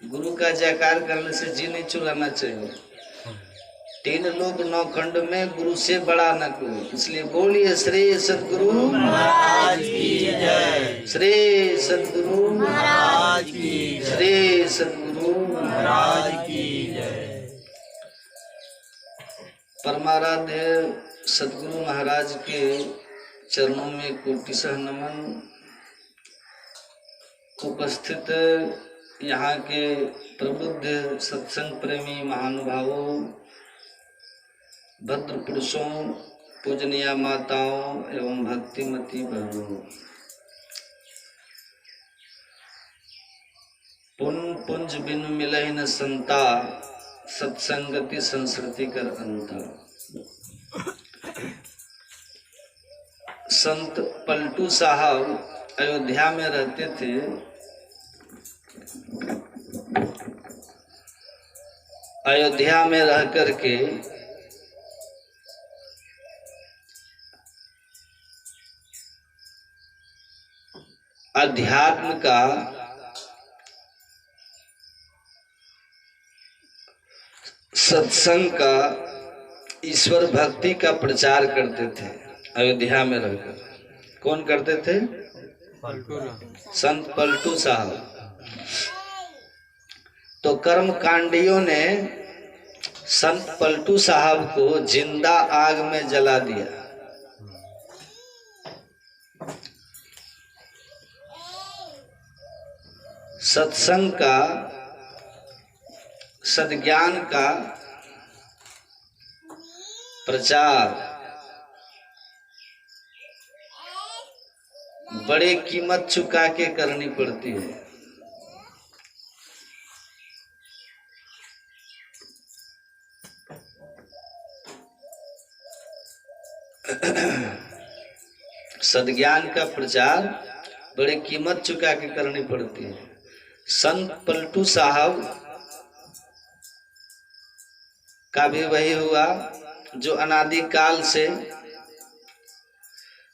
गुरु का जयकार करने से जी नहीं चुराना चाहिए। 3 लोक 9 खंड में गुरु से बड़ा न कोई, इसलिए बोलिए श्री सद्गुरु महाराज की जय, श्री सद्गुरु महाराज की जय, श्री सद्गुरु महाराज की जय। परमाराध्य सद्गुरु महाराज के चरणों में कोटिशः नमन। उपस्थित यहाँ के प्रबुद्ध सत्संग प्रेमी महानुभावों, भद्र पुरुषों, पूजनीय माताओं एवं भक्तिमती बहनों, पुंज बिनु मिलहि न संता, सत्संगति संस्कृति कर अंता। संत पलटू साहब अयोध्या में रहते थे। अयोध्या में रह करके अध्यात्म का सत्संग का ईश्वर भक्ति का प्रचार करते थे। अयोध्या में रहकर कौन करते थे? संत पलटू साहब। तो कर्म कांडियों ने संत पलटू साहब को जिंदा आग में जला दिया। सत्संग का, सद्ज्ञान का प्रचार बड़े कीमत चुका के करनी पड़ती है। सद्ज्ञान का प्रचार बड़े कीमत चुका के करनी पड़ती है। संत पलटू साहब का भी वही हुआ जो अनादि काल से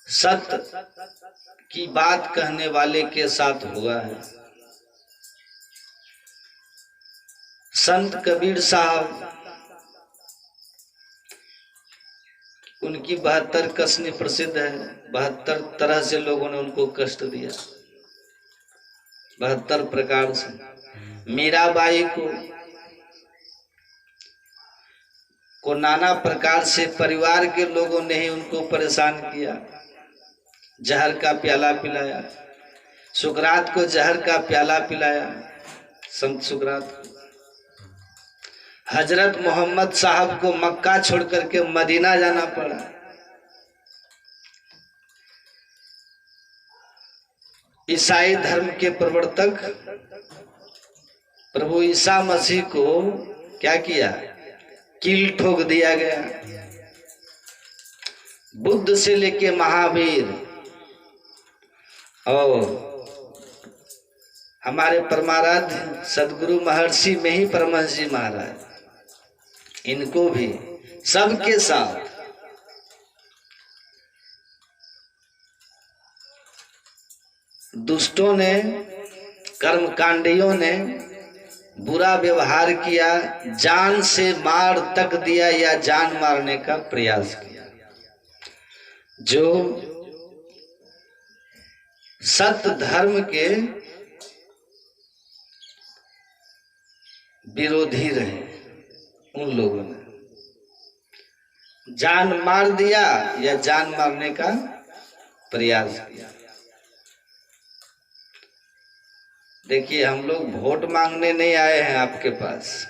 सत्य की बात कहने वाले के साथ हुआ है। संत कबीर साहब, उनकी 72 कसनी प्रसिद्ध है। 72 तरह से लोगों ने उनको कष्ट दिया, 72 प्रकार से। मीराबाई को नाना प्रकार से परिवार के लोगों ने ही उनको परेशान किया, जहर का प्याला पिलाया। सुकरात को जहर का प्याला पिलाया, संत सुकरात को। हजरत मोहम्मद साहब को मक्का छोड़ करके मदीना जाना पड़ा। ईसाई धर्म के प्रवर्तक प्रभु ईसा मसीह को क्या किया? कील ठोक दिया गया। बुद्ध से लेके महावीर और हमारे परमाराध्य सदगुरु महर्षि में ही परमहंस जी महाराज, इनको भी सबके साथ दुष्टों ने, कर्मकांडियों ने बुरा व्यवहार किया, जान से मार तक दिया या जान मारने का प्रयास किया। जो सत्य धर्म के विरोधी रहे, उन लोगों ने जान मार दिया या जान मारने का प्रयास किया। देखिए, हम लोग वोट मांगने नहीं आए हैं आपके पास,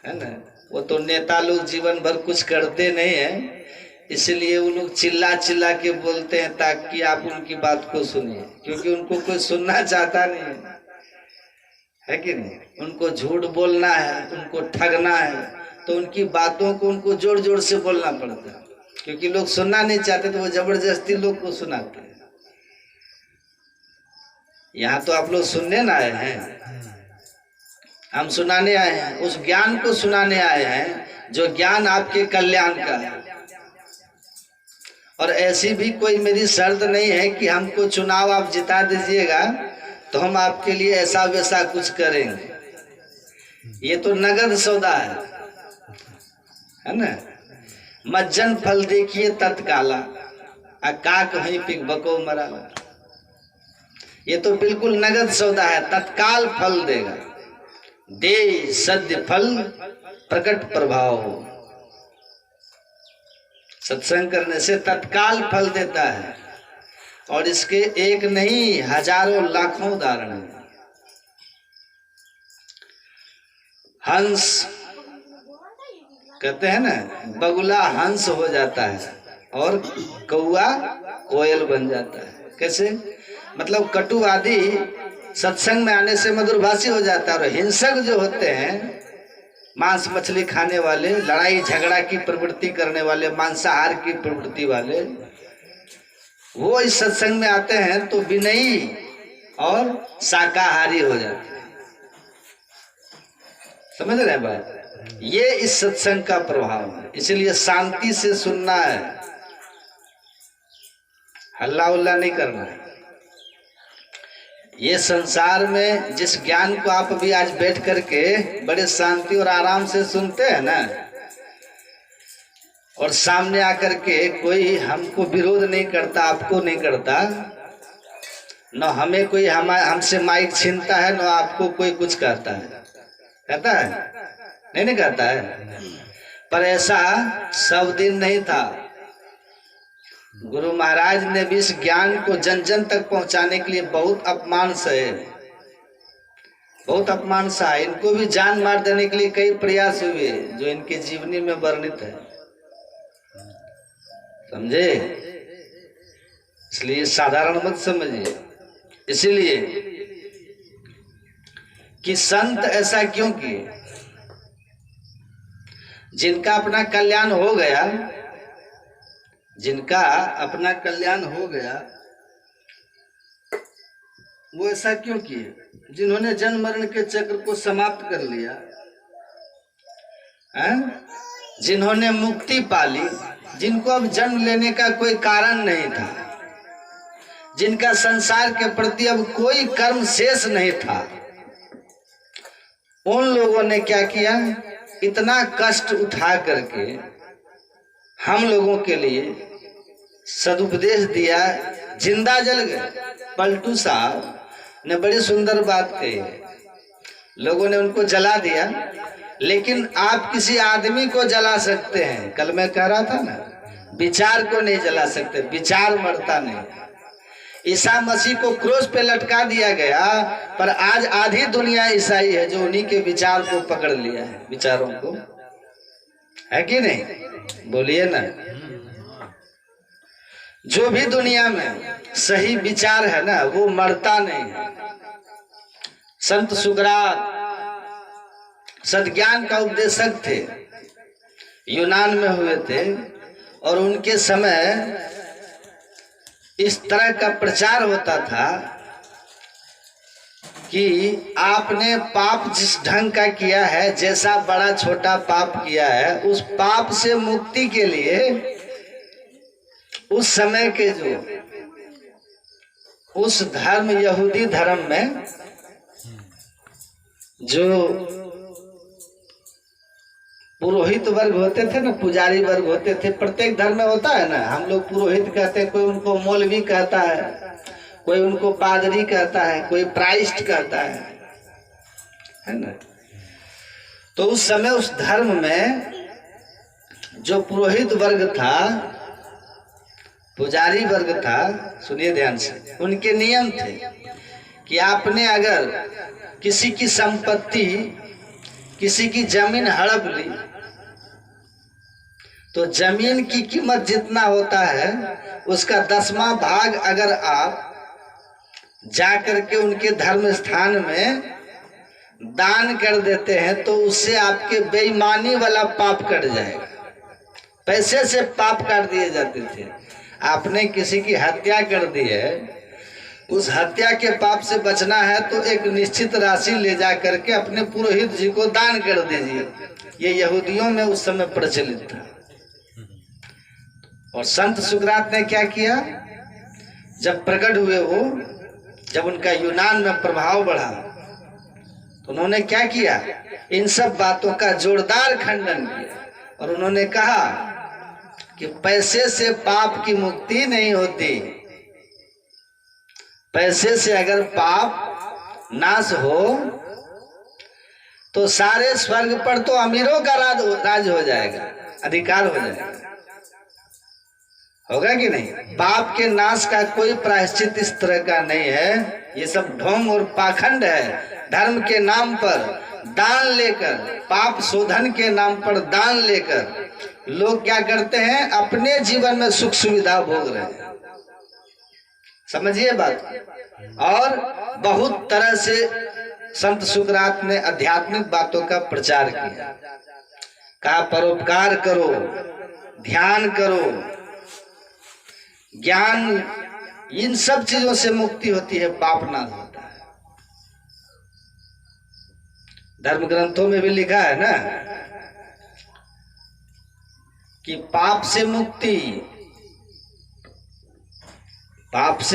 है ना। वो तो नेता लोग जीवन भर कुछ करते नहीं है, इसलिए वो लोग चिल्ला चिल्ला के बोलते हैं ताकि आप उनकी बात को सुनिए, क्योंकि उनको कोई सुनना चाहता नहीं है कि नहीं। उनको झूठ बोलना है, उनको ठगना है, तो उनकी बातों को उनको जोर जोर से बोलना पड़ता है, क्योंकि लोग सुनना नहीं चाहते तो वो जबरदस्ती लोग को सुनाते हैं। यहाँ तो आप लोग सुनने ना आए हैं, हम सुनाने आए हैं। उस ज्ञान को सुनाने आए हैं जो ज्ञान आपके कल्याण का है। और ऐसी भी कोई मेरी शर्त नहीं है कि हमको चुनाव आप जिता दीजिएगा तो हम आपके लिए ऐसा वैसा कुछ करेंगे, ये तो नगद सौदा है ना। मज्जन फल देखिए तत्काला, काक वहीं पिक बको मराला। ये तो बिल्कुल नगद सौदा है, तत्काल फल देगा। दे सद्य फल प्रकट प्रभाव हो। सत्संग करने से तत्काल फल देता है, और इसके एक नहीं हजारों लाखों उदाहरण हैं। हंस कहते हैं ना, बगुला हंस हो जाता है और कौआ कोयल बन जाता है। कैसे? मतलब कटुवादी सत्संग में आने से मधुरभाषी हो जाता है, और हिंसक जो होते हैं, मांस मछली खाने वाले, लड़ाई झगड़ा की प्रवृत्ति करने वाले, मांसाहार की प्रवृत्ति वाले, वो इस सत्संग में आते हैं तो विनयी और शाकाहारी हो जाते हैं। समझ रहे हैं बात? ये इस सत्संग का प्रभाव है। इसलिए शांति से सुनना है, हल्ला उल्ला नहीं करना है। ये संसार में जिस ज्ञान को आप अभी आज बैठ करके बड़े शांति और आराम से सुनते हैं ना, और सामने आकर के कोई हमको विरोध नहीं करता, आपको नहीं करता, न हमें कोई हमसे माइक छीनता है, न आपको कोई कुछ कहता है। कहता है? नहीं कहता है। पर ऐसा सब दिन नहीं था। गुरु महाराज ने भी इस ज्ञान को जन जन तक पहुंचाने के लिए बहुत अपमान सहे, बहुत अपमान सहा। इनको भी जान मार देने के लिए कई प्रयास हुए जो इनके जीवनी में वर्णित है। समझे? इसलिए साधारण मत समझिए। इसीलिए कि संत ऐसा क्यों किए? जिनका अपना कल्याण हो गया, जिनका अपना कल्याण हो गया, वो ऐसा क्यों किए? जिन्होंने जन्म मरण के चक्र को समाप्त कर लिया, जिन्होंने मुक्ति पाली, जिनको अब जन्म लेने का कोई कारण नहीं था, जिनका संसार के प्रति अब कोई कर्म शेष नहीं था, उन लोगों ने क्या किया? इतना कष्ट उठा करके हम लोगों के लिए सदुपदेश दिया, जिंदा जल गए। पलटू साहब ने बड़ी सुंदर बात कही है। लोगों ने उनको जला दिया, लेकिन आप किसी आदमी को जला सकते हैं। कल मैं कह रहा था ना, विचार को नहीं जला सकते, विचार मरता नहीं। ईसा मसीह को क्रोस पे लटका दिया गया, पर आज आधी दुनिया ईसाई है जो उन्हीं के विचार को पकड़ लिया है, विचारों को, है कि नहीं? बोलिए ना। जो भी दुनिया में सही विचार है ना, वो मरता नहीं है। संत सुकरात सद्ज्ञान का उपदेशक थे, यूनान में हुए थे, और उनके समय इस तरह का प्रचार होता था कि आपने पाप जिस ढंग का किया है, जैसा बड़ा छोटा पाप किया है, उस पाप से मुक्ति के लिए उस समय के जो उस धर्म, यहूदी धर्म में जो पुरोहित वर्ग होते थे ना, पुजारी वर्ग होते थे, प्रत्येक धर्म में होता है ना। हम लोग पुरोहित कहते हैं, कोई उनको मौलवी कहता है, कोई उनको पादरी कहता है, कोई प्राइस्ट कहता है ना। तो उस समय उस धर्म में जो पुरोहित वर्ग था, पुजारी वर्ग था, सुनिए ध्यान से, उनके नियम थे कि आपने अगर किसी की संपत्ति, किसी की जमीन हड़प ली, तो जमीन की कीमत जितना होता है उसका 10वां भाग अगर आप जाकर के उनके धर्म स्थान में दान कर देते हैं, तो उससे आपके बेईमानी वाला पाप कट जाएगा। पैसे से पाप काट दिए जाते थे। आपने किसी की हत्या कर दी है, उस हत्या के पाप से बचना है तो एक निश्चित राशि ले जा करके अपने पुरोहित जी को दान कर दीजिए। ये यहूदियों में उस समय प्रचलित था। और संत सुकरात ने क्या किया? जब प्रकट हुए वो, जब उनका यूनान में प्रभाव बढ़ा, तो उन्होंने क्या किया? इन सब बातों का जोरदार खंडन किया और उन्होंने कहा कि पैसे से पाप की मुक्ति नहीं होती। पैसे से अगर पाप नाश हो तो सारे स्वर्ग पर तो अमीरों का राज हो जाएगा, अधिकार हो जाएगा। होगा कि नहीं? पाप के नाश का कोई प्रायश्चित इस तरह का नहीं है। ये सब ढोंग और पाखंड है। धर्म के नाम पर दान लेकर, पाप शोधन के नाम पर दान लेकर लोग क्या करते हैं? अपने जीवन में सुख सुविधा भोग रहे हैं। समझिए बात। और बहुत तरह से संत सुकरात ने आध्यात्मिक बातों का प्रचार किया। कहा परोपकार करो, ध्यान करो, ज्ञान, इन सब चीजों से मुक्ति होती है, पाप नाश होता है। धर्म ग्रंथों में भी लिखा है ना कि पाप से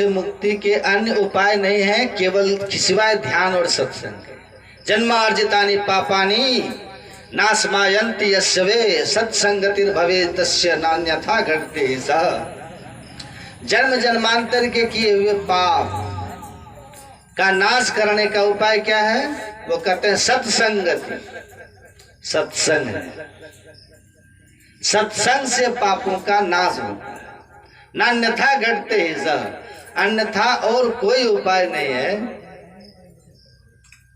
मुक्ति के अन्य उपाय नहीं है, केवल सिवाय ध्यान और सत्संग के। जन्मार्जितानि पापानि नाशमायन्ति यस्वे सत्संगतिर्भवे तस्य नान्यथा घटते सः। जन्म जन्मांतर के किए हुए पाप का नाश करने का उपाय क्या है? वो कहते हैं सत्संगति। सत्संग है, सत्संग से पापों का नाश होता है। नान्यथा घटते ही सह, अन्यथा और कोई उपाय नहीं है,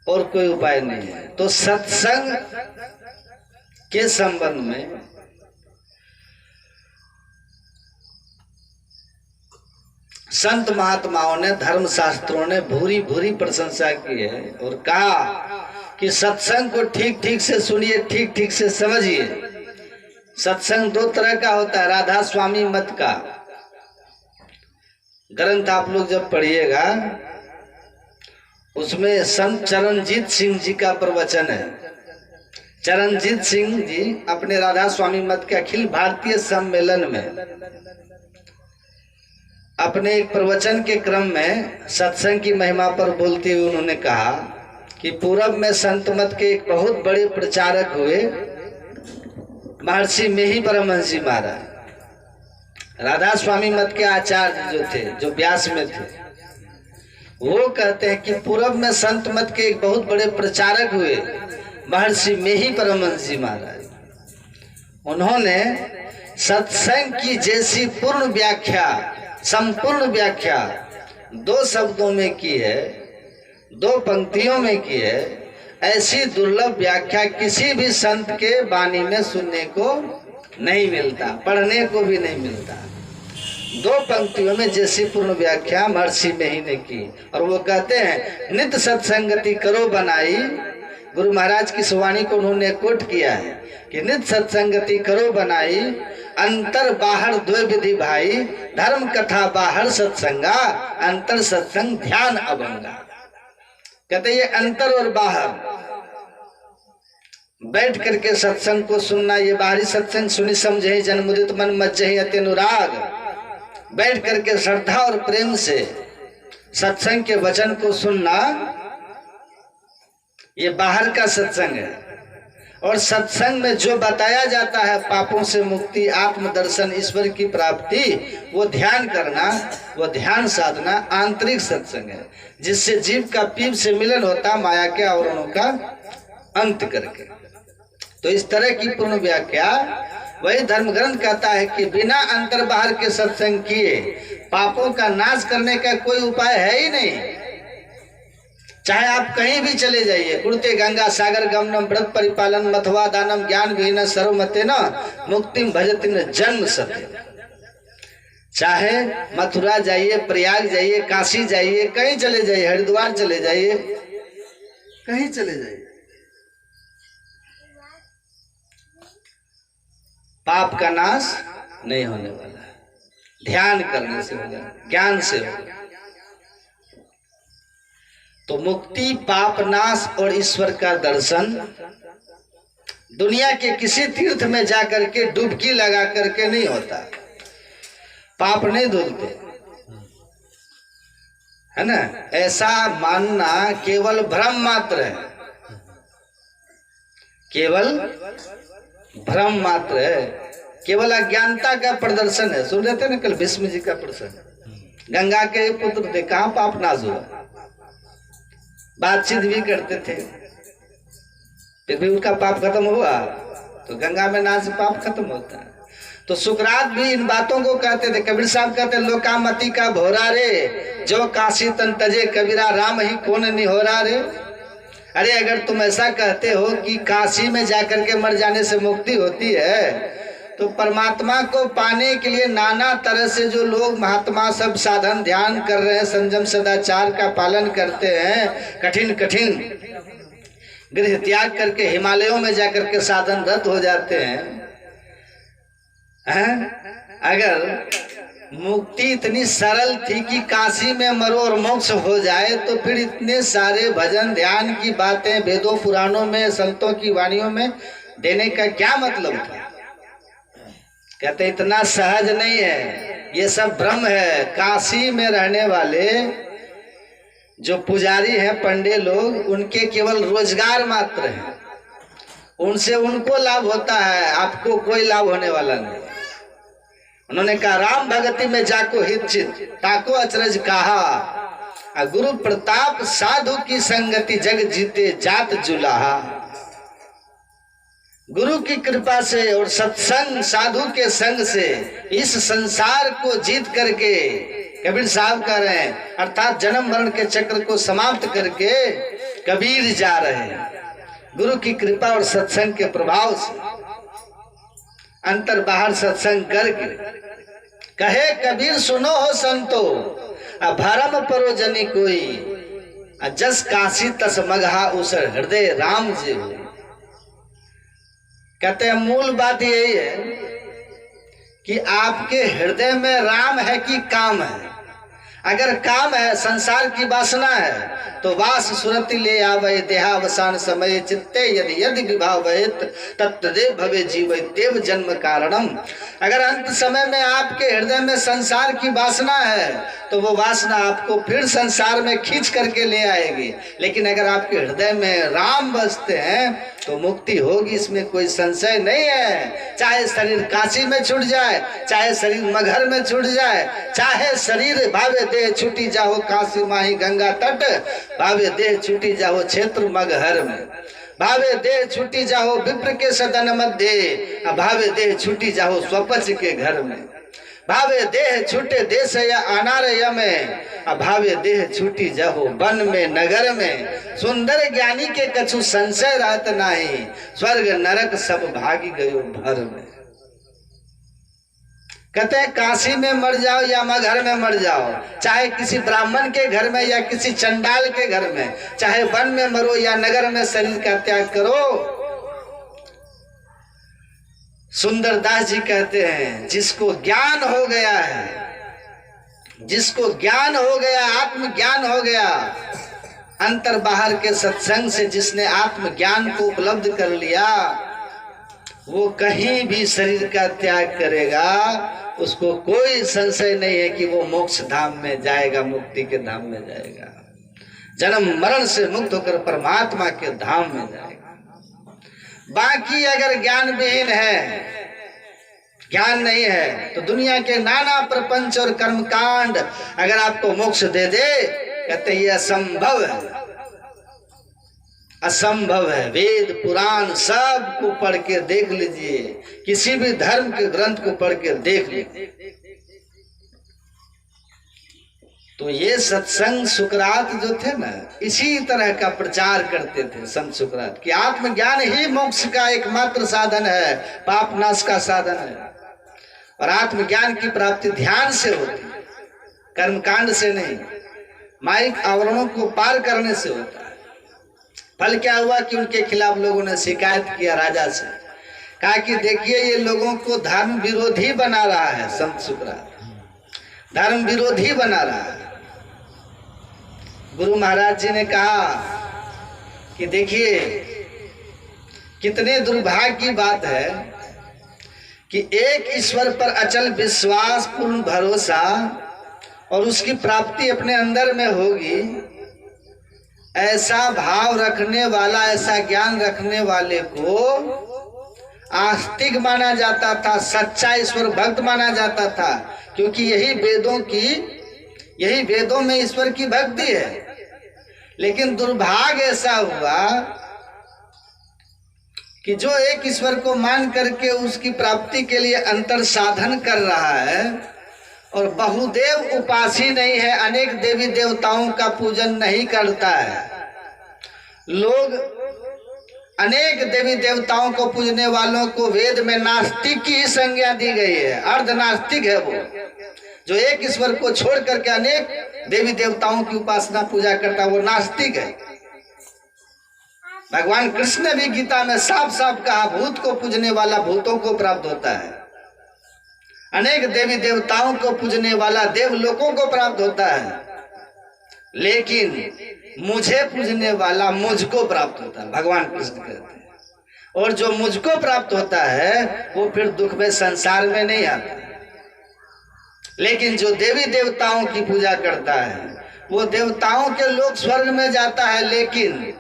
और कोई उपाय नहीं है। तो सत्संग के संबंध में संत महात्माओं ने, धर्म शास्त्रों ने भूरी भूरी प्रशंसा की है और कहा कि सत्संग को ठीक ठीक से सुनिए, ठीक ठीक से समझिए। सत्संग दो तरह का होता है। राधा स्वामी मत का ग्रंथ आप लोग जब पढ़िएगा उसमें संत चरणजीत सिंह जी का प्रवचन है। चरणजीत सिंह जी अपने राधा स्वामी मत के अखिल भारतीय सम्मेलन में अपने एक प्रवचन के क्रम में सत्संग की महिमा पर बोलते हुए उन्होंने कहा कि पूरब में संत मत के एक बहुत बड़े प्रचारक हुए महर्षि मेही परमहंस जी महाराज। राधा स्वामी मत के आचार्य जो थे, जो व्यास में थे, वो कहते हैं कि पूरब में संत मत के एक बहुत बड़े प्रचारक हुए महर्षि मेही परमहंस जी महाराज। उन्होंने सत्संग की जैसी पूर्ण व्याख्या, संपूर्ण व्याख्या दो शब्दों में की है, दो पंक्तियों में की है, ऐसी दुर्लभ व्याख्या किसी भी संत के वाणी में सुनने को नहीं मिलता, पढ़ने को भी नहीं मिलता। दो पंक्तियों में जैसी पूर्ण व्याख्या महर्षि मेही ने की। और वो कहते हैं नित्य सत्संगति करो बनाई। गुरु महाराज की वाणी को उन्होंने कोट किया है कि नित्य सत्संगति करो बनाई, अंतर बाहर द्वै विधि भाई, धर्म कथा बाहर सत्संगा, अंतर सत्संग ध्यान अभंगा। कहते ये अंतर और बाहर बैठ करके सत्संग को सुनना, ये बाहरी सत्संग सुनी समझे जन्मुदित मन मज्जहि अति अनुराग, बैठ करके श्रद्धा और प्रेम से सत्संग के वचन को सुनना, ये बाहर का सत्संग है। और सत्संग में जो बताया जाता है पापों से मुक्ति, आत्मदर्शन, ईश्वर की प्राप्ति, वो ध्यान करना, वो ध्यान साधना आंतरिक सत्संग है, जिससे जीव का पीप से मिलन होता, माया के आवरणों का अंत करके। तो इस तरह की पूर्ण व्याख्या वही धर्म ग्रंथ कहता है कि बिना अंतर बाहर के सत्संग किए पापों का नाश करने का कोई उपाय है ही नहीं। चाहे आप कहीं भी चले जाइए, कुरुते गंगा सागर गमनम व्रत परिपालन मथवा दानम ज्ञान विहीन सर्वमते न मुक्तिम भजति न जन्म सत्य। चाहे मथुरा जाइए, प्रयाग जाइए, काशी जाइए, कहीं चले जाइए, हरिद्वार चले जाइए, कहीं चले जाइए, पाप का नाश नहीं होने वाला है। ध्यान करने से होगा, ज्ञान से होगा। तो मुक्ति, पाप नाश और ईश्वर का दर्शन दुनिया के किसी तीर्थ में जाकर के डुबकी लगा करके नहीं होता। पाप नहीं धुलते, है ना। ऐसा मानना केवल भ्रम मात्र है। केवल भ्रम मात्र है, केवल अज्ञानता का प्रदर्शन है। सुन रहे थे ना कल भीष्म जी का प्रसंग, गंगा के पुत्र थे, कहाँ पाप नाज हुआ, बातचीत भी करते थे, फिर भी उनका पाप खत्म हुआ। तो गंगा में नाच से पाप खत्म होता है। तो सुकरात भी इन बातों को कहते थे। कबीर साहब कहते लोकामती का भोरा रे, जो काशी तन तजे कबीरा, राम ही कौन निहोरा रे। अरे अगर तुम ऐसा कहते हो कि काशी में जाकर के मर जाने से मुक्ति होती है, तो परमात्मा को पाने के लिए नाना तरह से जो लोग महात्मा सब साधन ध्यान कर रहे हैं, संयम सदाचार का पालन करते हैं, कठिन कठिन गृह त्याग करके हिमालयों में जाकर के साधनरत हो जाते हैं। अगर मुक्ति इतनी सरल थी कि काशी में मरो और मोक्ष हो जाए, तो फिर इतने सारे भजन ध्यान की बातें वेदों पुराणों में संतों की वाणियों में देने का क्या मतलब था। कहते इतना सहज नहीं है, ये सब भ्रम है। काशी में रहने वाले जो पुजारी हैं, पंडे लोग, उनके केवल रोजगार मात्र है, उनसे उनको लाभ होता है, आपको कोई लाभ होने वाला नहीं। उन्होंने कहा राम भगति में जाको हित चित, ताको अचरज कहा, गुरु प्रताप साधु की संगति, जग जीते जात जुलाहा। गुरु की कृपा से और सत्संग साधु के संग से इस संसार को जीत करके, कबीर साहब कह रहे हैं, अर्थात जन्म मरण के चक्र को समाप्त करके कबीर जा रहे हैं। गुरु की कृपा और सत्संग के प्रभाव से अंतर बाहर सत्संग करके कहे कबीर सुनो हो संतो, भरम परो जनी कोई, जस काशी तस मगहा उसर हृदय राम जी। कहते हैं मूल बात यही है कि आपके हृदय में राम है कि काम है। अगर काम है, संसार की वासना है, तो वास सुरति ले आवे देहावसान समय, चित्ते यदि यदि विभावित तत्देव भवे जीव देव जन्म कारणम। अगर अंत समय में आपके हृदय में संसार की वासना है, तो वो वासना आपको फिर संसार में खींच करके ले आएगी। लेकिन अगर आपके हृदय में राम बसते हैं तो मुक्ति होगी, इसमें कोई संशय नहीं है। चाहे शरीर काशी में छूट जाए, चाहे शरीर मगहर में छूट जाए, चाहे शरीर भावे देह छूटी जाओ काशी माही गंगा तट, भावे देह छूटी जाओ क्षेत्र मगहर में, भावे देह छूटी जाओ विप्र के सदन मध्य, भावे देह छूटी जाओ स्वपच के घर में, भावे देह छूटे देश या अनारय में, भावे देह छूटी जाओ वन में नगर में। सुंदर ज्ञानी के कछु संशय रहत नहीं, स्वर्ग नरक सब भागी गयो भर में। कहते हैं काशी में मर जाओ या मगहर में मर जाओ, चाहे किसी ब्राह्मण के घर में या किसी चंडाल के घर में, चाहे वन में मरो या नगर में शरीर का त्याग करो। सुंदरदास जी कहते हैं जिसको ज्ञान हो गया है, जिसको ज्ञान हो गया, आत्मज्ञान हो गया, अंतर बाहर के सत्संग से जिसने आत्मज्ञान को उपलब्ध कर लिया, वो कहीं भी शरीर का त्याग करेगा, उसको कोई संशय नहीं है कि वो मोक्ष धाम में जाएगा, मुक्ति के धाम में जाएगा, जन्म मरण से मुक्त होकर परमात्मा के धाम में जाएगा। बाकी अगर ज्ञान विहीन है, ज्ञान नहीं है, तो दुनिया के नाना प्रपंच और कर्मकांड अगर आपको मोक्ष दे दे, कहते ये असंभव है, असंभव है। वेद पुराण सब को पढ़ के देख लीजिए, किसी भी धर्म के ग्रंथ को पढ़ के देख लीजिए। तो ये सत्संग सुकरात जो थे ना, इसी तरह का प्रचार करते थे संत सुकरात कि आत्मज्ञान ही मोक्ष का एकमात्र साधन है, पाप नाश का साधन है। और आत्मज्ञान की प्राप्ति ध्यान से होती है, कर्मकांड से नहीं, माइक आवरणों को पार करने से होता है। फल क्या हुआ कि उनके खिलाफ लोगों ने शिकायत किया राजा से, कहा कि देखिए ये लोगों को धर्म विरोधी बना रहा है, संत सुकरात धर्म विरोधी बना रहा है। गुरु महाराज जी ने कहा कि देखिए कितने दुर्भाग्य की बात है कि एक ईश्वर पर अचल विश्वास, पूर्ण भरोसा और उसकी प्राप्ति अपने अंदर में होगी, ऐसा भाव रखने वाला, ऐसा ज्ञान रखने वाले को आस्तिक माना जाता था, सच्चा ईश्वर भक्त माना जाता था, क्योंकि यही वेदों में ईश्वर की भक्ति है। लेकिन दुर्भाग्य ऐसा हुआ कि जो एक ईश्वर को मान करके उसकी प्राप्ति के लिए अंतर साधन कर रहा है और बहुदेव उपासी नहीं है, अनेक देवी देवताओं का पूजन नहीं करता है। लोग अनेक देवी देवताओं को पूजने वालों को वेद में नास्तिक की ही संज्ञा दी गई है, अर्ध नास्तिक है वो, जो एक ईश्वर को छोड़ करके अनेक देवी देवताओं की उपासना पूजा करता है, वो नास्तिक है। भगवान कृष्ण ने भी गीता में साफ साफ कहा, भूत को पूजने वाला भूतों को प्राप्त होता है, अनेक देवी देवताओं को पूजने वाला देवलोकों को प्राप्त होता है, लेकिन मुझे पूजने वाला मुझको प्राप्त होता है, भगवान कृष्ण कहते हैं। और जो मुझको प्राप्त होता है वो फिर दुख में संसार में नहीं आता। लेकिन जो देवी देवताओं की पूजा करता है वो देवताओं के लोग स्वर्ग में जाता है, लेकिन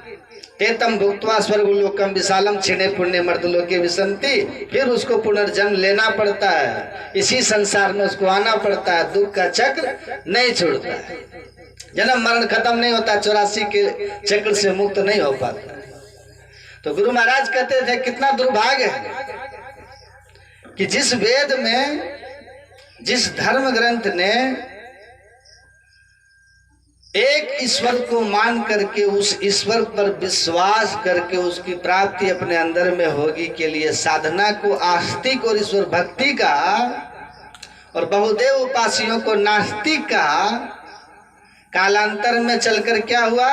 तेतम भुक्त्वा स्वर्गलोकम विशालम क्षीणे पुण्य मर्दलोके विसंति, फिर उसको पुनर्जन्म लेना पड़ता है, इसी संसार में उसको आना पड़ता है, दुख का चक्र नहीं छोड़ता है, जन्म मरण खत्म नहीं होता, 84 के चक्र से मुक्त नहीं हो पाता। तो गुरु महाराज कहते थे कितना दुर्भाग्य है कि जिस वेद में, जिस धर्म ग्रंथ ने एक ईश्वर को मान करके उस ईश्वर पर विश्वास करके उसकी प्राप्ति अपने अंदर में होगी के लिए साधना को आस्तिक और ईश्वर भक्ति का और बहुदेव उपासियों को नास्तिक का, कालांतर में चलकर क्या हुआ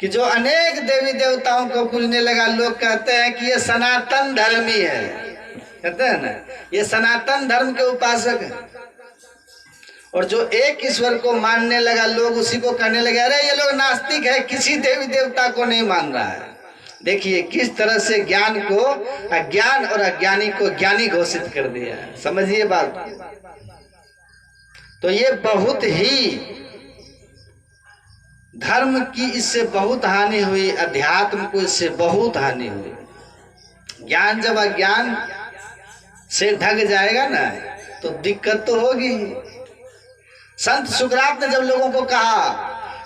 कि जो अनेक देवी देवताओं को पूजने लगा, लोग कहते हैं कि ये सनातन धर्मी है, कहते हैं ना, ये सनातन धर्म के उपासक है। और जो एक ईश्वर को मानने लगा, लोग उसी को कहने लगे, अरे ये लोग नास्तिक है, किसी देवी देवता को नहीं मान रहा है। देखिए किस तरह से ज्ञान को अज्ञान और अज्ञानी को ज्ञानी घोषित कर दिया है, समझिए बात। तो ये बहुत ही धर्म की इससे बहुत हानि हुई, अध्यात्म को इससे बहुत हानि हुई। ज्ञान जब अज्ञान से ढक जाएगा ना तो दिक्कत तो होगी। संत सुकरात ने जब लोगों को कहा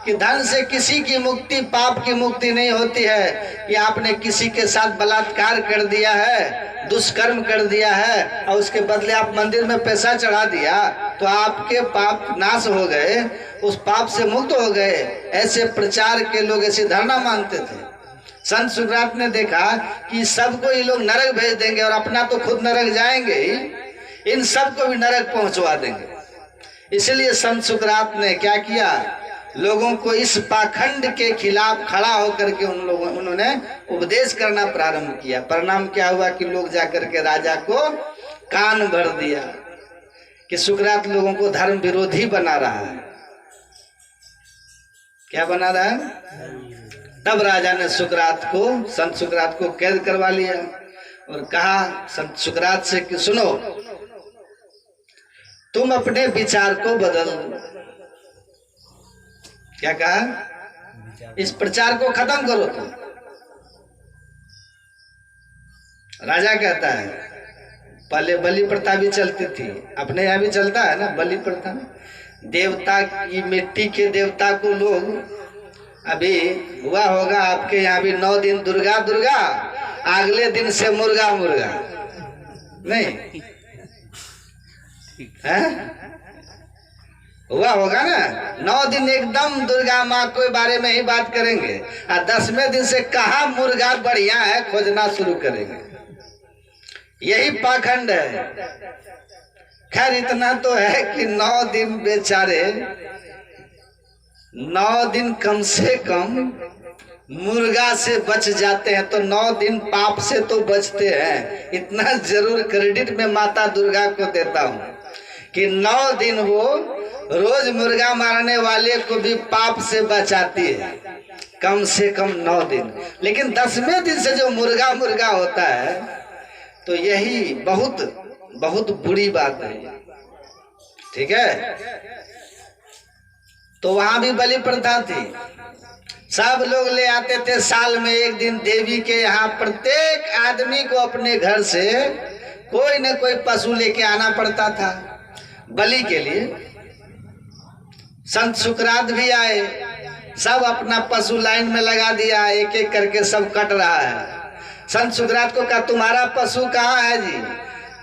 कि धन से किसी की मुक्ति, पाप की मुक्ति नहीं होती है, कि आपने किसी के साथ बलात्कार कर दिया है, दुष्कर्म कर दिया है और उसके बदले आप मंदिर में पैसा चढ़ा दिया तो आपके पाप नाश हो गए, उस पाप से मुक्त हो गए, ऐसे प्रचार के लोग ऐसी धारणा मानते थे। संत सुकरात ने देखा कि सबको ये लोग नरक भेज देंगे और अपना तो खुद नरक जाएंगे ही, इन सबको भी नरक पहुंचवा देंगे। इसलिए संत सुकरात ने क्या किया, लोगों को इस पाखंड के खिलाफ खड़ा होकर के उन्होंने उपदेश करना प्रारंभ किया। परिणाम क्या हुआ कि लोग जाकर के राजा को कान भर दिया कि सुकरात लोगों को धर्म विरोधी बना रहा है। क्या बना रहा है? तब राजा ने संत सुकरात को कैद करवा लिया और कहा संत सुकरात से कि सुनो, तुम अपने विचार को बदल। क्या कहा? इस प्रचार को खत्म करो तुम। राजा कहता है पहले बलि प्रथा भी चलती थी, अपने यहाँ भी चलता है ना बलि प्रथा। देवता की मिट्टी के देवता को लोग, अभी हुआ होगा आपके यहाँ भी 9 दिन दुर्गा दुर्गा, अगले दिन से मुर्गा मुर्गा, नहीं है? हुआ होगा ना। 9 दिन एकदम दुर्गा माँ के बारे में ही बात करेंगे और 10वें दिन से कहाँ मुर्गा बढ़िया है खोजना शुरू करेंगे। यही पाखंड है। खैर इतना तो है कि 9 दिन बेचारे, 9 दिन कम से कम मुर्गा से बच जाते हैं, तो 9 दिन पाप से तो बचते हैं। इतना जरूर क्रेडिट में माता दुर्गा को देता हूँ कि 9 दिन वो रोज मुर्गा मारने वाले को भी पाप से बचाती है, कम से कम 9 दिन। लेकिन 10वें दिन से जो मुर्गा मुर्गा होता है तो यही बहुत बहुत बुरी बात है। ठीक है, तो वहां भी बलि प्रथा थी। सब लोग ले आते थे साल में एक दिन देवी के यहाँ। प्रत्येक आदमी को अपने घर से कोई न कोई पशु लेके आना पड़ता था बलि के लिए। संत सुकरात भी आए, सब अपना पशु लाइन में लगा दिया, एक एक करके सब कट रहा है। संत सुकरात को कहा तुम्हारा पशु कहाँ है जी?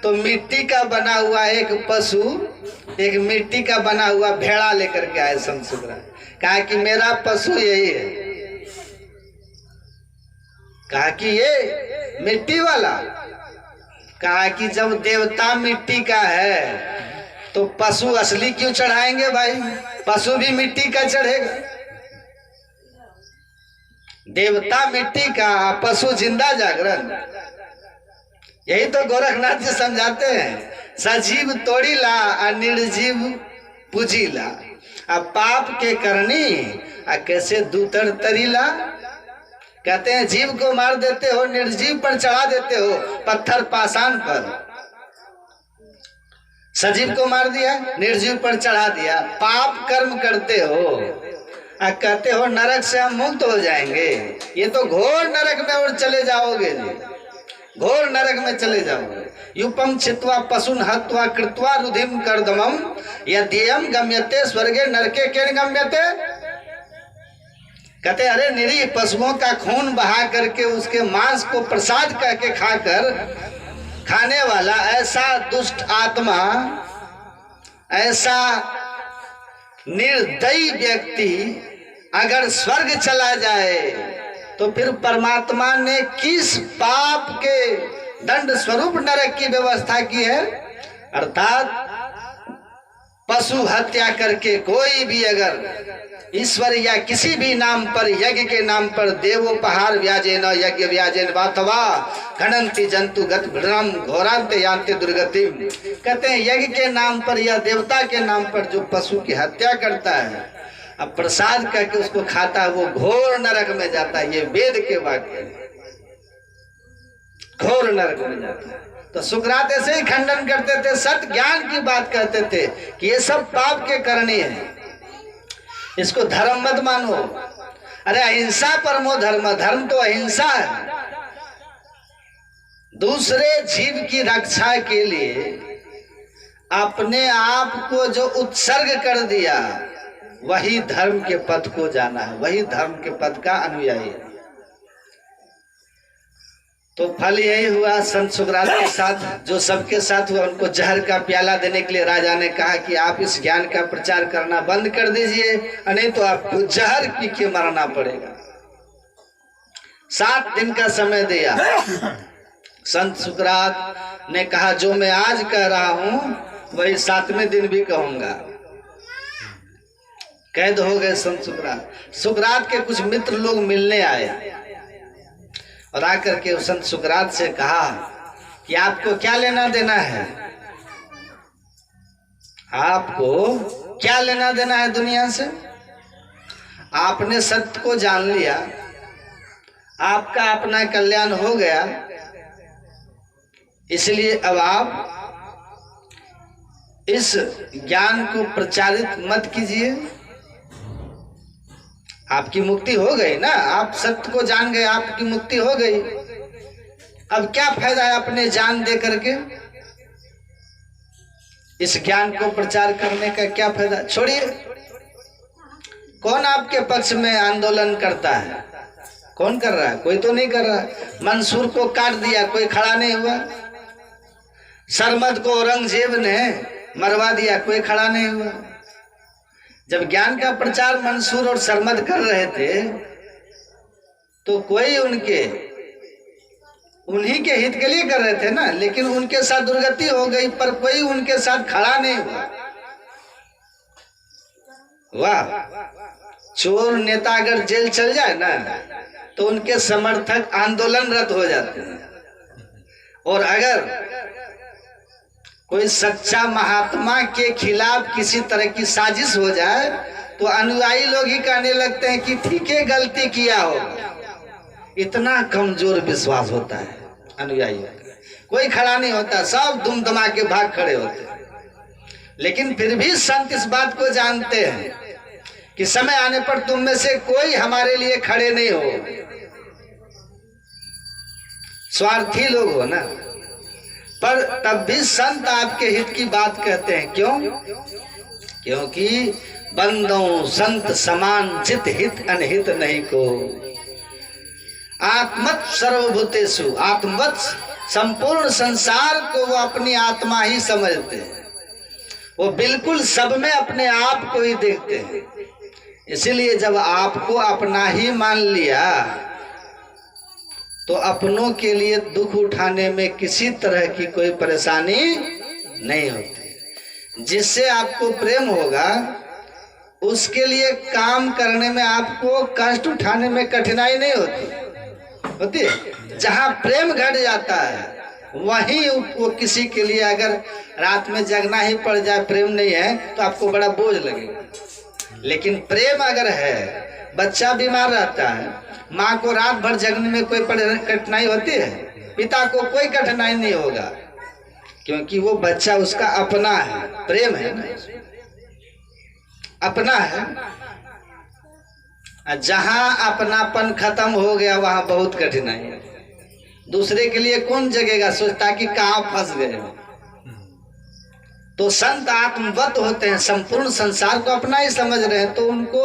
तो मिट्टी का बना हुआ एक पशु, एक मिट्टी का बना हुआ भेड़ा लेकर के आए संत सुकरात। कहा कि मेरा पशु यही है। कहा कि ये मिट्टी वाला? कहा कि जब देवता मिट्टी का है तो पशु असली क्यों चढ़ाएंगे भाई? पशु भी मिट्टी का चढ़ेगा। देवता मिट्टी का, पशु जिंदा जागरण। यही तो गोरखनाथ जी समझाते हैं, सजीव तोड़ी ला और निर्जीव पूजी ला। अब पाप के करनी कैसे दूतर तरीला। कहते हैं जीव को मार देते हो, निर्जीव पर चढ़ा देते हो पत्थर पाषाण पर। सजीव को मार दिया, निर्जीव पर चढ़ा दिया। पाप कर्म करते हो और कहते हो नरक से हम मुक्त हो जाएंगे। ये तो घोर नरक में और चले जाओगे जी, घोर नरक में चले जाओगे। युपम छित्वा पशुन हत्वा कृत्वा रुधिम कर्दमम यद्यम गम्यते स्वर्गे नरके केन गम्यते। कहते अरे निरीह पशुओं का खून बहा करके उसके मांस को प्रसाद करके खाकर खाने वाला ऐसा दुष्ट आत्मा, ऐसा निर्दयी व्यक्ति अगर स्वर्ग चला जाए तो फिर परमात्मा ने किस पाप के दंड स्वरूप नरक की व्यवस्था की है? अर्थात पशु हत्या करके कोई भी अगर ईश्वर या किसी भी नाम पर, यज्ञ के नाम पर, देवोपहार व्याजेन यज्ञ व्याजेन वातवा घनंति जंतु गत भ्रम घोरांत यान्ते दुर्गतिम। कहते हैं यज्ञ के नाम पर या देवता के नाम पर जो पशु की हत्या करता है, अब प्रसाद करके उसको खाता है, वो घोर नरक में जाता है। ये वेद के वाक्य, घोर नरक में जाता है। तो सुकरात ऐसे ही खंडन करते थे, सत्य ज्ञान की बात करते थे कि ये सब पाप के करनी है, इसको धर्म मत मानो। अरे अहिंसा परमो धर्म, धर्म तो अहिंसा है। दूसरे जीव की रक्षा के लिए अपने आप को जो उत्सर्ग कर दिया, वही धर्म के पथ को जाना है, वही धर्म के पथ का अनुयायी है। तो फल यही हुआ संत सुकरात के साथ, जो सबके साथ हुआ। उनको जहर का प्याला देने के लिए राजा ने कहा कि आप इस ज्ञान का प्रचार करना बंद कर दीजिए, नहीं तो आपको जहर पी के मरना पड़ेगा। 7 दिन का समय दिया। संत सुकरात ने कहा जो मैं आज कह रहा हूं वही 7वें दिन भी कहूंगा। कैद हो गए संत सुकरात। सुकरात के कुछ मित्र लोग मिलने आए और आकर के संत सुकरात से कहा कि आपको क्या लेना देना है, आपको क्या लेना देना है दुनिया से? आपने सत्य को जान लिया, आपका अपना कल्याण हो गया, इसलिए अब आप इस ज्ञान को प्रचारित मत कीजिए। आपकी मुक्ति हो गई ना, आप सत्य को जान गए, आपकी मुक्ति हो गई। अब क्या फायदा है अपने जान दे करके? इस ज्ञान को प्रचार करने का क्या फायदा? छोड़िए। कौन आपके पक्ष में आंदोलन करता है? कौन कर रहा है? कोई तो नहीं कर रहा। मंसूर को काट दिया, कोई खड़ा नहीं हुआ। सरमद को औरंगजेब ने मरवा दिया, कोई खड़ा नहीं हुआ। जब ज्ञान का प्रचार मंसूर और सरमद कर रहे थे तो कोई उन्हीं के हित के लिए कर रहे थे ना, लेकिन उनके साथ दुर्गति हो गई, पर कोई उनके साथ खड़ा नहीं हुआ। वाह, चोर नेता अगर जेल चल जाए ना तो उनके समर्थक आंदोलनरत हो जाते हैं, और अगर कोई सच्चा महात्मा के खिलाफ किसी तरह की साजिश हो जाए तो अनुयायी लोग ही कहने लगते हैं कि ठीक है, गलती किया होगा। इतना कमजोर विश्वास होता है अनुयायी का। कोई खड़ा नहीं होता, सब दुम दमा के भाग खड़े होते हैं। लेकिन फिर भी संत इस बात को जानते हैं कि समय आने पर तुम में से कोई हमारे लिए खड़े नहीं हो। स्वार्थी लोग हो ना, पर तब भी संत आपके हित की बात कहते हैं। क्यों? क्योंकि बंदों संत समान जित हित अनहित नहीं को। आत्मत सर्वभूतेषु, आत्मवत संपूर्ण संसार को वो अपनी आत्मा ही समझते हैं। वो बिल्कुल सब में अपने आप को ही देखते हैं। इसीलिए जब आपको अपना ही मान लिया तो अपनों के लिए दुख उठाने में किसी तरह की कोई परेशानी नहीं होती। जिससे आपको प्रेम होगा उसके लिए काम करने में आपको कष्ट उठाने में कठिनाई नहीं होती। जहां प्रेम घट जाता है वहीं वो किसी के लिए अगर रात में जगना ही पड़ जाए, प्रेम नहीं है तो आपको बड़ा बोझ लगेगा। लेकिन प्रेम अगर है, बच्चा बीमार रहता है, माँ को रात भर जगने में कोई कठिनाई होती है? पिता को कोई कठिनाई नहीं होगा, क्योंकि वो बच्चा उसका अपना है। प्रेम है ना, अपना है। जहां अपनापन खत्म हो गया वहां बहुत कठिनाई है। दूसरे के लिए कौन जगेगा, सोचता कि कहां फंस गए। तो संत आत्मवत होते हैं, संपूर्ण संसार को अपना ही समझ रहे हैं, तो उनको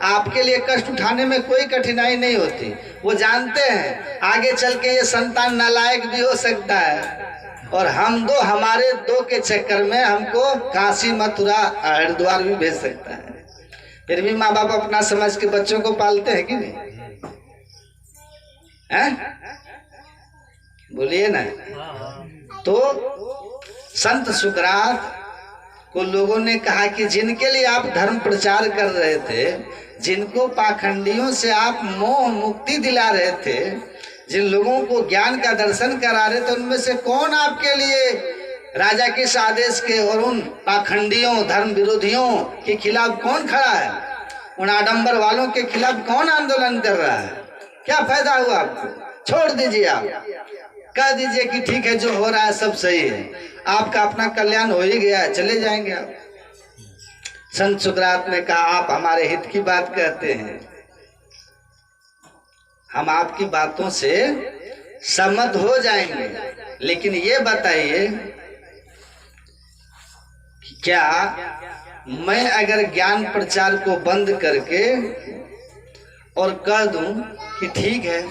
आपके लिए कष्ट उठाने में कोई कठिनाई नहीं होती। वो जानते हैं आगे चल के ये संतान नालायक भी हो सकता है और हमारे दो के चक्कर में हमको काशी मथुरा हरिद्वार भी भेज सकता है। फिर भी माँ बाप अपना समझ के बच्चों को पालते हैं कि नहीं? हैं? बोलिए ना। तो संत सुकरात को लोगों ने कहा कि जिनके लिए आप धर्म प्रचार कर रहे थे, जिनको पाखंडियों से आप मोह मुक्ति दिला रहे थे, जिन लोगों को ज्ञान का दर्शन करा रहे थे, उनमें से कौन आपके लिए राजा के आदेश के और उन पाखंडियों धर्म विरोधियों के खिलाफ कौन खड़ा है? उन आडंबर वालों के खिलाफ कौन आंदोलन कर रहा है? क्या फायदा हुआ आपको? छोड़ दीजिए, आप कह दीजिए कि ठीक है, जो हो रहा है सब सही है, आपका अपना कल्याण हो ही गया है, चले जाएंगे आप। संत सुकरात ने कहा आप हमारे हित की बात कहते हैं, हम आपकी बातों से सहमत हो जाएंगे, लेकिन ये बताइए कि क्या मैं अगर ज्ञान प्रचार को बंद करके और कह दूं कि ठीक है,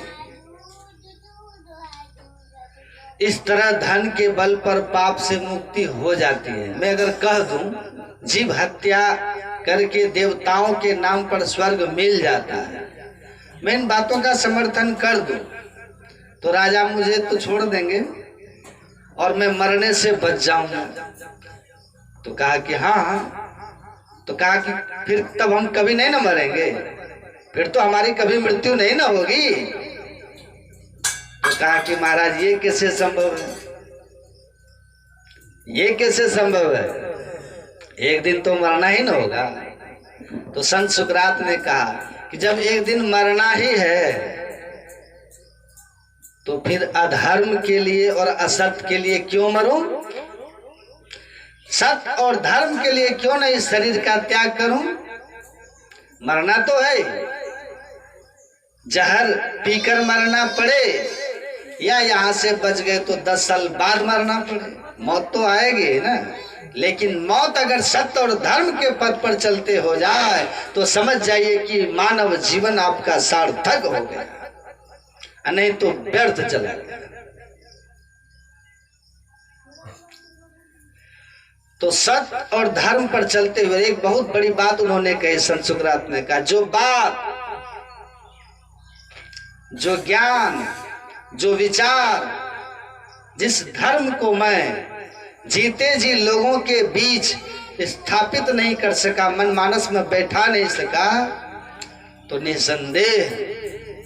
इस तरह धन के बल पर पाप से मुक्ति हो जाती है, मैं अगर कह दूं जीव हत्या करके देवताओं के नाम पर स्वर्ग मिल जाता है, मैं इन बातों का समर्थन कर दूं, तो राजा मुझे तो छोड़ देंगे और मैं मरने से बच जाऊंगा। तो कहा कि हाँ। तो कहा कि फिर तब हम कभी नहीं ना मरेंगे, फिर तो हमारी कभी मृत्यु नहीं ना होगी। तो कहा कि महाराज ये कैसे संभव है, ये कैसे संभव है, एक दिन तो मरना ही ना होगा। तो संत सुकरात ने कहा कि जब एक दिन मरना ही है तो फिर अधर्म के लिए और असत्य के लिए क्यों मरूं? सत्य और धर्म के लिए क्यों नहीं शरीर का त्याग करूं? मरना तो है, जहर पीकर मरना पड़े या यहाँ से बच गए तो 10 साल बाद मरना पड़े, मौत तो आएगी ना। लेकिन मौत अगर सत्य और धर्म के पथ पर चलते हो जाए तो समझ जाइए कि मानव जीवन आपका सार्थक हो गया, नहीं तो व्यर्थ चला गया। तो सत्य और धर्म पर चलते हुए एक बहुत बड़ी बात उन्होंने कही, संत सुकरात ने कहा, जो बात, जो ज्ञान, जो विचार, जिस धर्म को मैं जीते जी लोगों के बीच स्थापित नहीं कर सका, मन मानस में बैठा नहीं सका, तो निसंदेह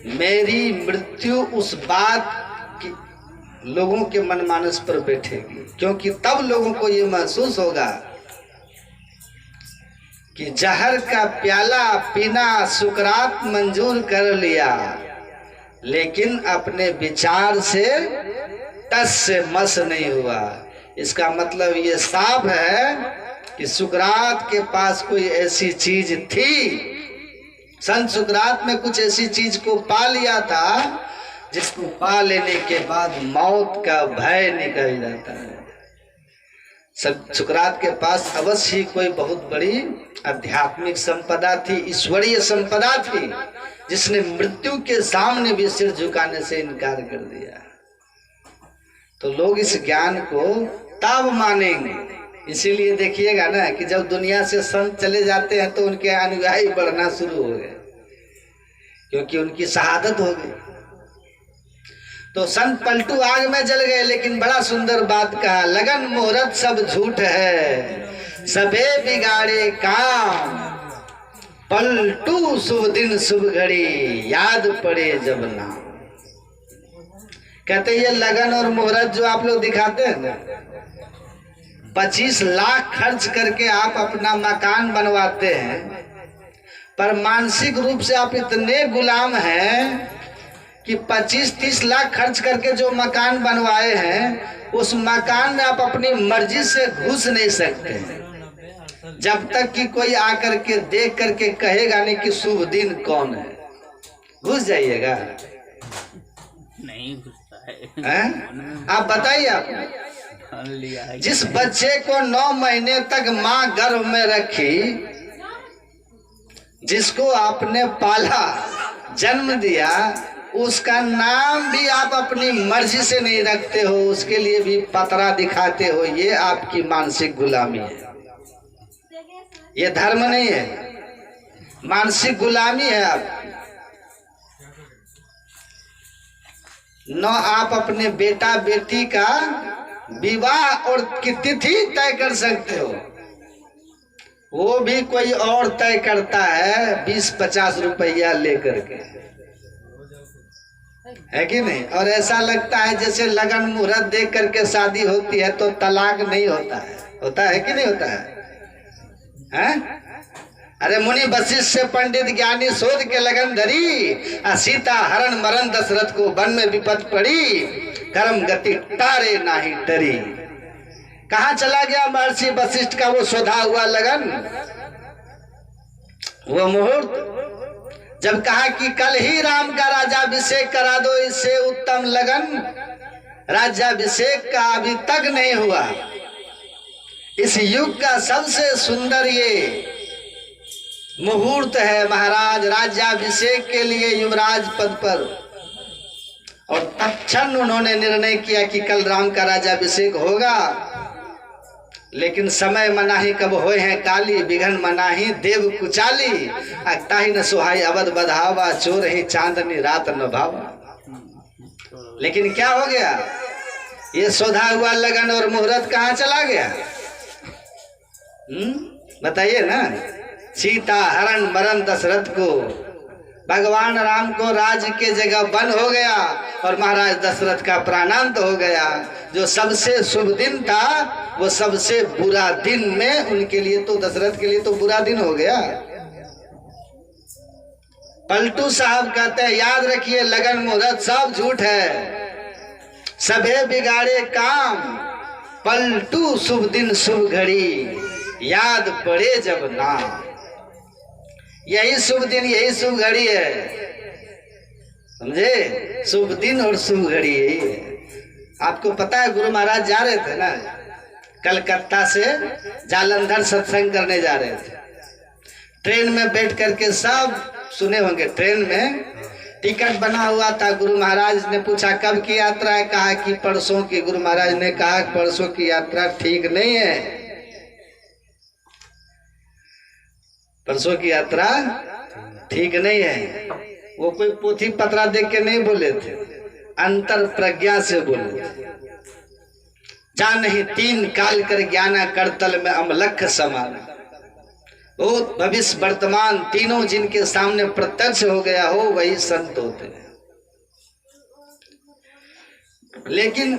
मेरी मृत्यु उस बात की लोगों के मन मानस पर बैठेगी। क्योंकि तब लोगों को ये महसूस होगा कि जहर का प्याला पीना सुकरात मंजूर कर लिया, लेकिन अपने विचार से टस से मस नहीं हुआ। इसका मतलब ये साफ है कि सुकरात के पास कोई ऐसी चीज थी, संत सुकरात में कुछ ऐसी चीज को पा लिया था जिसको पा लेने के बाद मौत का भय निकल जाता है। सुकरात के पास अवश्य ही कोई बहुत बड़ी आध्यात्मिक संपदा थी, ईश्वरीय संपदा थी, जिसने मृत्यु के सामने भी सिर झुकाने से इनकार कर दिया। तो लोग इस ज्ञान को तब मानेंगे। इसीलिए देखिएगा ना कि जब दुनिया से संत चले जाते हैं तो उनके अनुयायी बढ़ना शुरू हो गए, क्योंकि उनकी शहादत हो गई। तो संत पलटू आग में जल गए, लेकिन बड़ा सुंदर बात कहा, लगन मुहूर्त सब झूठ है, सबे बिगाड़े काम, पलटू शुभ दिन शुभ घड़ी, याद पड़े जब नाम। कहते ये लगन और मुहूर्त जो आप लोग दिखाते हैं ना, 25 लाख खर्च करके आप अपना मकान बनवाते हैं, पर मानसिक रूप से आप इतने गुलाम हैं कि 25-30 लाख खर्च करके जो मकान बनवाए हैं, उस मकान में आप अपनी मर्जी से घुस नहीं सकते, जब तक कि कोई आकर के देख करके कहेगा नहीं कि शुभ दिन कौन है। घुस जाइएगा? नहीं घुसता है? आप बताइए। आप जिस बच्चे को 9 महीने तक माँ गर्भ में रखी, जिसको आपने पाला, जन्म दिया, उसका नाम भी आप अपनी मर्जी से नहीं रखते हो, उसके लिए भी पतरा दिखाते हो। ये आपकी मानसिक गुलामी है, ये धर्म नहीं है, मानसिक गुलामी है। आप अपने बेटा बेटी का विवाह और की तिथि तय कर सकते हो, वो भी कोई और तय करता है 20-50 रुपया लेकर के, है कि नहीं? और ऐसा लगता है जैसे लगन मुहूर्त देख करके शादी होती है तो तलाक नहीं होता है। होता है कि नहीं होता है? अरे मुनि वशिष्ठ से पंडित ज्ञानी शोध के लगन धरी, सीता हरण मरण दशरथ को वन में विपत पड़ी, कर्म गति तारे नाही डरी। कहाँ चला गया महर्षि वशिष्ठ का वो शोधा हुआ लगन, वो मुहूर्त जब कहा कि कल ही राम का राज्याभिषेक करा दो, इससे उत्तम लगन राज्याभिषेक का अभी तक नहीं हुआ। इस युग का सबसे सुंदर ये मुहूर्त है महाराज, राज्याभिषेक के लिए युवराज पद पर। और तत्क्षण उन्होंने निर्णय किया कि कल राम का राज्याभिषेक होगा, लेकिन समय मनाही कब होए हैं काली, बिघन मनाही देव कुचाली, ताही न सुहाई अवध बधावा, चोर ही चांदनी रात न भावा। लेकिन क्या हो गया? ये शोधा हुआ लगन और मुहूर्त कहाँ चला गया? बताइए ना। सीता हरण मरण दशरथ को, भगवान राम को राज्य के जगह वन हो गया, और महाराज दशरथ का प्राणांत हो गया। जो सबसे शुभ दिन था वो सबसे बुरा दिन में उनके लिए, तो दशरथ के लिए तो बुरा दिन हो गया। पलटू साहब कहते हैं याद रखिए लगन मुहूर्त सब झूठ है, सभे बिगाड़े काम, पलटू शुभ दिन शुभ घड़ी, याद पड़े जब नाम। यही शुभ दिन यही शुभ घड़ी है, समझे? शुभ दिन और शुभ घड़ी यही है। आपको पता है गुरु महाराज जा रहे थे ना, कलकत्ता से जालंधर सत्संग करने जा रहे थे। ट्रेन में बैठ करके, सब सुने होंगे, ट्रेन में टिकट बना हुआ था। गुरु महाराज ने पूछा कब की यात्रा है? कहा कि परसों की। गुरु महाराज ने कहा परसों की यात्रा ठीक नहीं है, परसों की यात्रा ठीक नहीं है। वो कोई पोथी पत्रा देख के नहीं बोले थे, अंतर प्रज्ञा से बोले थे। जान ही 3 काल कर ज्ञाना करतल में अमलख समाना, भूत भविष्य वर्तमान तीनों जिनके सामने प्रत्यक्ष हो गया हो वही संत होते हैं। लेकिन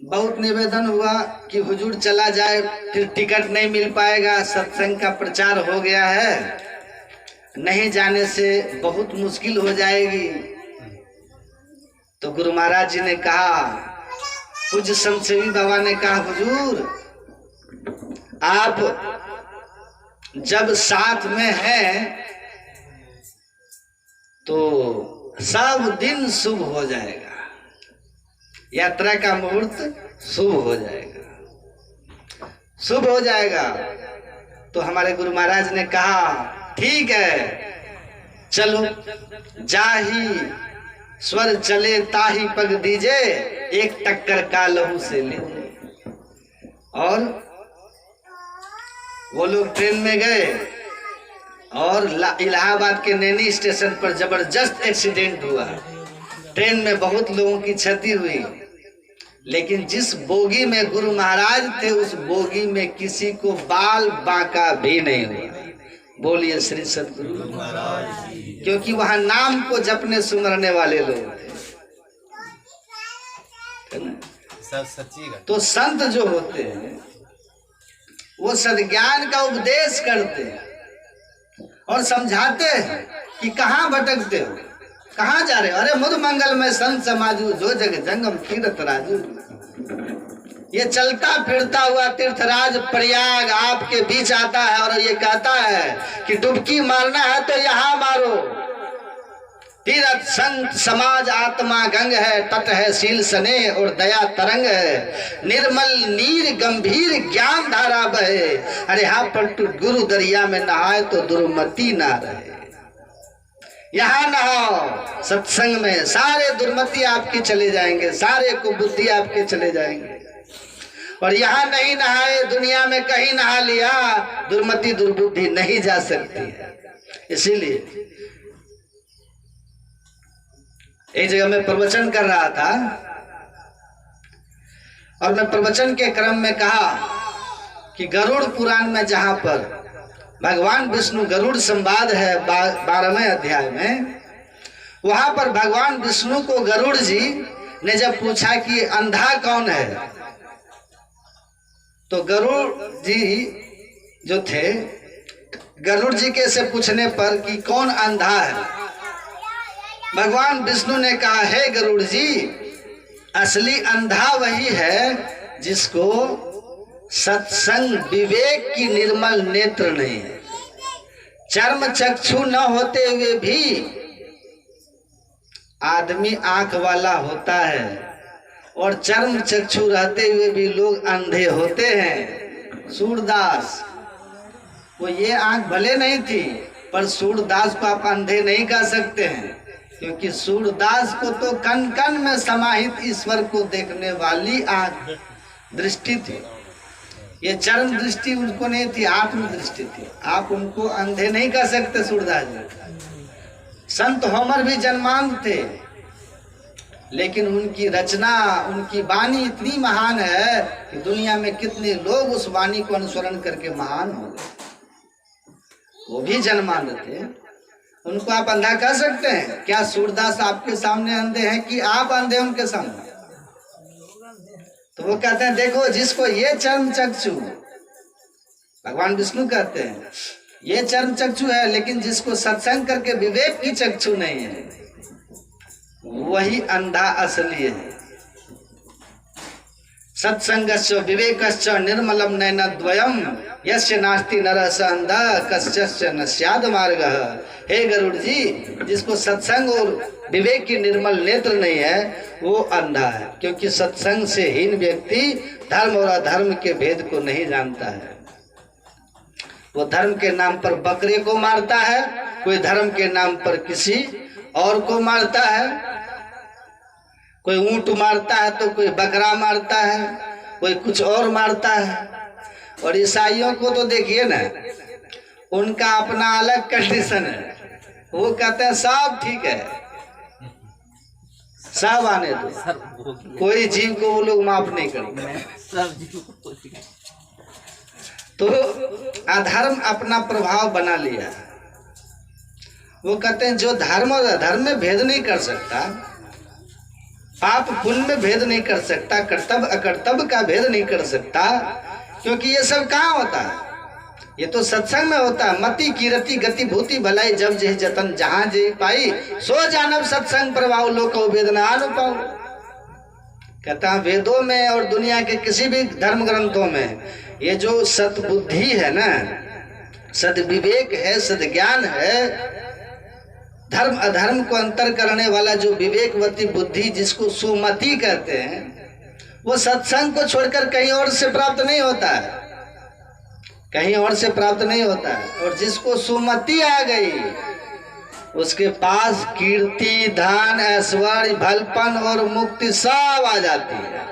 बहुत निवेदन हुआ कि हुजूर चला जाए, फिर टिकट नहीं मिल पाएगा, सत्संग का प्रचार हो गया है, नहीं जाने से बहुत मुश्किल हो जाएगी। तो गुरु महाराज जी ने कहा, पूज्य संत सेवी बाबा ने कहा, हुजूर आप जब साथ में हैं तो सब दिन शुभ हो जाएगा, यात्रा का मुहूर्त शुभ हो जाएगा, शुभ हो जाएगा। तो हमारे गुरु महाराज ने कहा ठीक है, चलो जाही स्वर चले ताही पग दीजे, एक टक्कर का लहू से ले। और वो लोग ट्रेन में गए और इलाहाबाद के नैनी स्टेशन पर जबरदस्त एक्सीडेंट हुआ। ट्रेन में बहुत लोगों की क्षति हुई, लेकिन जिस बोगी में गुरु महाराज थे उस बोगी में किसी को बाल बांका भी नहीं हुआ। बोलिए श्री सद्गुरु महाराज, क्योंकि वहां नाम को जपने सुमरने वाले लोग थे ना। सब सच्ची। तो संत जो होते हैं वो सद्ज्ञान का उपदेश करते हैं और समझाते हैं कि कहाँ भटकते हो, कहाँ जा रहे हो। अरे मुद मंगल में संत समाजू, जो जग जंगम तीर्थ राजू। ये चलता फिरता हुआ तीर्थराज प्रयाग आपके बीच आता है और ये कहता है कि डुबकी मारना है तो यहाँ मारो। तीर्थ संत समाज आत्मा गंग है, तट है शील सने और दया तरंग है, निर्मल नीर गंभीर ज्ञान धारा बहे। अरे हाँ पर तू गुरु दरिया में नहाए तो दुर्मति ना रहे। यहाँ नहाओ सत्संग में, सारे दुर्मति आपकी चले जाएंगे, सारे कुबुद्धि आपके चले जाएंगे। और यहाँ नहीं नहाए, दुनिया में कहीं नहा लिया, दुर्मति दुर्बुद्धि नहीं जा सकती है। इसीलिए एक जगह मैं प्रवचन कर रहा था और मैं प्रवचन के क्रम में कहा कि गरुड़ पुराण में जहां पर भगवान विष्णु गरुड़ संवाद है 12वें अध्याय में, वहां पर भगवान विष्णु को गरुड़ जी ने जब पूछा कि अंधा कौन है, तो गरुड़ जी जो थे, गरुड़ जी के से पूछने पर कि कौन अंधा है, भगवान विष्णु ने कहा है गरुड़ जी, असली अंधा वही है जिसको सत्संग विवेक की निर्मल नेत्र नहीं है। चर्म चक्षु न होते हुए भी आदमी आंख वाला होता है और चर्म चक्षु रहते हुए भी लोग अंधे होते हैं। सूरदास वो ये आंख भले नहीं थी, पर सूरदास को आप अंधे नहीं कह सकते हैं, क्योंकि सूरदास को तो कण कण में समाहित ईश्वर को देखने वाली आंख दृष्टि थी। ये चर्म दृष्टि उनको नहीं थी, आत्म दृष्टि थी। आप उनको अंधे नहीं कह सकते सूरदास जी। संत होमर भी जन्मांध थे, लेकिन उनकी रचना, उनकी वाणी इतनी महान है कि दुनिया में कितने लोग उस वाणी को अनुसरण करके महान हो गए। वो भी जन्मांध थे, उनको आप अंधा कह सकते हैं क्या? सूरदास आपके सामने अंधे हैं कि आप अंधे उनके सामने? तो वो कहते हैं देखो, जिसको ये चर्म चक्षु, भगवान विष्णु कहते हैं ये चर्म चक्षु है, लेकिन जिसको सत्संग करके विवेक की चक्षु नहीं है, वही अंधा असली है। सत्संगश्च विवेकश्च निर्मलम नयनद्वयम यस्य नास्ति नरः स अंधः कस्यश्च न स्याद् मार्गः। हे गरुड़ जी, जिसको सत्संग और विवेक की निर्मल नेत्र नहीं है वो अंधा है, क्योंकि सत्संग से हीन व्यक्ति धर्म और अधर्म के भेद को नहीं जानता है। वो धर्म के नाम पर बकरे को मारता है, कोई धर्म के नाम पर किसी और को मारता है, कोई ऊंट मारता है तो कोई बकरा मारता है, कोई कुछ और मारता है। और ईसाइयों को तो देखिए ना, उनका अपना अलग कंडीशन है। वो कहते हैं सब ठीक है, सब आने दो, कोई जीव को वो लोग माफ नहीं करते। तो अधर्म अपना प्रभाव बना लिया। वो कहते हैं जो धर्म और अधर्म में भेद नहीं कर सकता, पाप पुण्य में भेद नहीं कर सकता, कर्तव्य अकर्तव्य का भेद नहीं कर सकता, क्योंकि ये सब कहाँ होता है? ये तो सत्संग में होता है। मति कीरति गति भूति भलाई जब जे जतन जहां जे पाई, सो जानव सत्संग प्रभाव लोक वेदना अनुपाओ। कहता है वेदों में और दुनिया के किसी भी धर्म ग्रंथों में ये जो सद्बुद्धि है ना, सद्विवेक है, सद्ज्ञान है, धर्म अधर्म को अंतर करने वाला जो विवेकवती बुद्धि जिसको सुमति कहते हैं, वो सत्संग को छोड़कर कहीं और से प्राप्त नहीं होता है, कहीं और से प्राप्त नहीं होता है। और जिसको सुमति आ गई उसके पास कीर्ति, धन, ऐश्वर्य, भलपन और मुक्ति सब आ जाती है,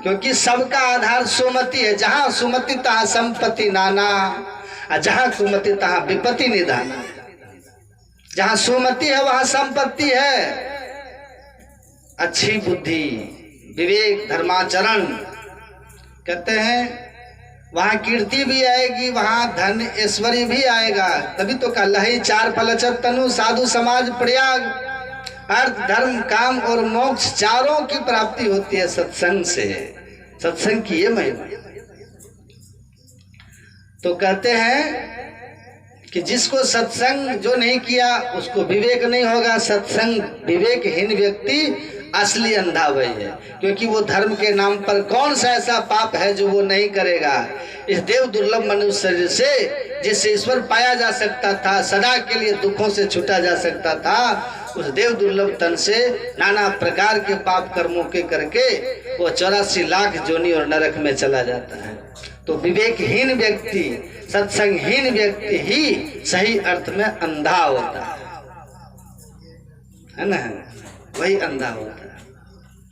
क्योंकि सबका आधार सुमति है। जहाँ सुमति तहाँ संपत्ति नाना, और जहाँ सुमति तहाँ विपत्ति निधाना। जहाँ सुमति है वहाँ संपत्ति है। अच्छी बुद्धि, विवेक, धर्माचरण, कहते हैं वहाँ कीर्ति भी आएगी, वहाँ धन ऐश्वर्य भी आएगा। तभी तो कहा ही 4 फल अचत तनु, साधु समाज प्रयाग। अर्थ, धर्म, काम और मोक्ष चारों की प्राप्ति होती है सत्संग से। सत्संग की ये महिमा। तो कहते हैं कि जिसको सत्संग जो नहीं किया उसको विवेक नहीं होगा। सत्संग विवेकहीन व्यक्ति असली अंधा वही है, क्योंकि वो धर्म के नाम पर कौन सा ऐसा पाप है जो वो नहीं करेगा। इस देव दुर्लभ मनुष्य शरीर से जिससे ईश्वर पाया जा सकता था, सदा के लिए दुखों से छूटा जा सकता था, उस देव दुर्लभ तन से नाना प्रकार के पाप कर्मों के करके वो 84 लाख जोनी और नरक में चला जाता है। तो विवेकहीन व्यक्ति, सत्संगहीन व्यक्ति ही सही अर्थ में अंधा होता है ना, वही अंधा होता है।